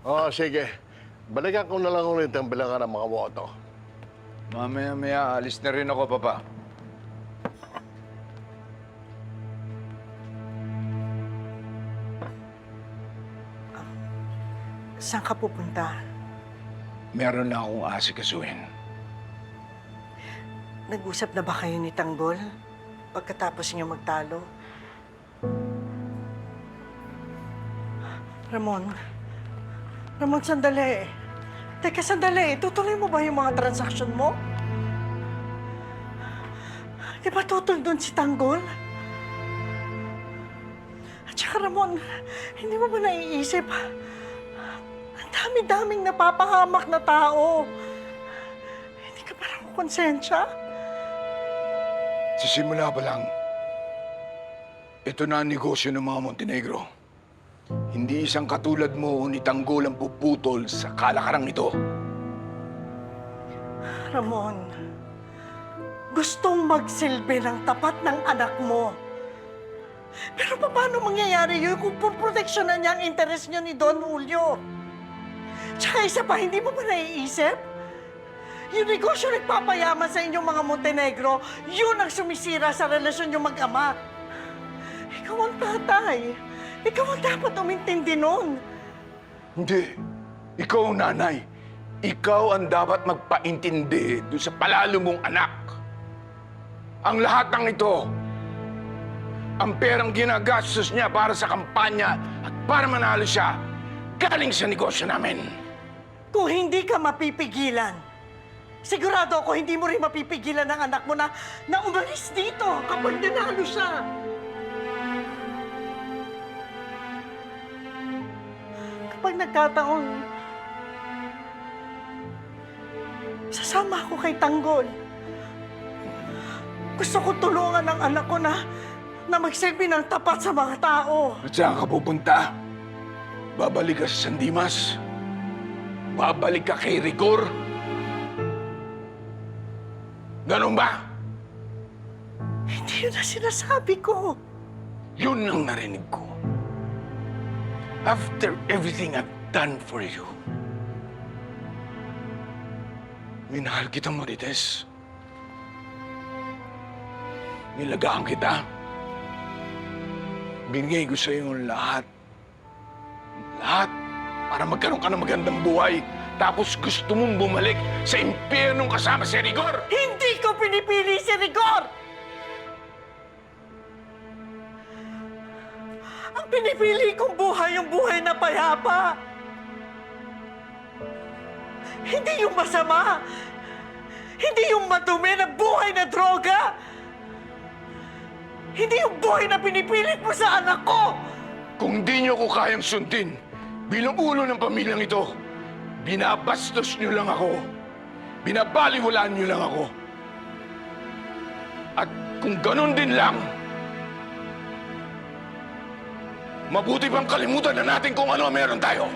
Oo, sige. Balikan ko na lang ulit ang bilangan ng mga boto. Mamaya-maya, alis na rin ako, Papa. Saan ka pupunta? Meron na akong asikasuhin. Nag-usap na ba kayo ni Tanggol? Pagkatapos niyo magtalo? Ramon. Ramon, sandali. Teka, sandali. Tutuloy mo ba yung mga transaksyon mo? Di ba tutol doon si Tanggol? At saka, Ramon, hindi mo ba naiisip? Ang dami-daming napapahamak na tao. Hindi ka ba raw konsensya? Sa simula pa lang, ito na ang negosyo ng mga Montenegro. Hindi isang katulad mo ni Tanggol ang puputol sa kalakarang ito. Ramon, gustong magsilbi ng tapat ng anak mo. Pero paano mangyayari yun kung puproteksyonan niya ang interes niyo ni Don Julio? Tsaka isa pa, hindi mo ba naiisip? Yung negosyo nagpapayaman sa inyong mga Montenegro, yun ang sumisira sa relasyon niyong mag-ama. Ikaw ang tatay. Ikaw ang dapat umintindi nun. Hindi. Ikaw, nanay. Ikaw ang dapat magpaintindi doon sa palalo mong anak. Ang lahat ng ito, ang perang ginagastos niya para sa kampanya at para manalo siya, galing sa negosyo namin. Kung hindi ka mapipigilan, sigurado ako hindi mo rin mapipigilan ng anak mo na umalis dito kapag nanalo siya. Kapag nagkataon, sasama ako kay Tanggol. Gusto ko tulungan ang anak ko na magsilbi ng tapat sa mga tao. At saan ka pupunta? Babalik ka sa San Dimas? Babalik ka kay Rigor? Ganun ba? Hindi yun ang sinasabi ko. Yun ang narinig ko. After everything I've done for you, minahal kita, Marites. Nilagaan kita. Binigay ko sa iyo ang lahat. Lahat para magkaroon ka ng magandang buhay. Tapos gusto mong bumalik sa impyernong kasama si Rigor. Hindi ko pinipili si Rigor! Ang pinipili kong buhay yung buhay na payapa. Hindi yung masama. Hindi yung madumi na buhay na droga. Hindi yung buhay na pinipilit mo sa anak ko. Kung di niyo ko kayang sundin bilang ulo ng pamilyang ito, binabastos niyo lang ako. Binabaliwalaan niyo lang ako. At kung ganun din lang, mabuti bang kalimutan na natin kung ano ang meron tayo.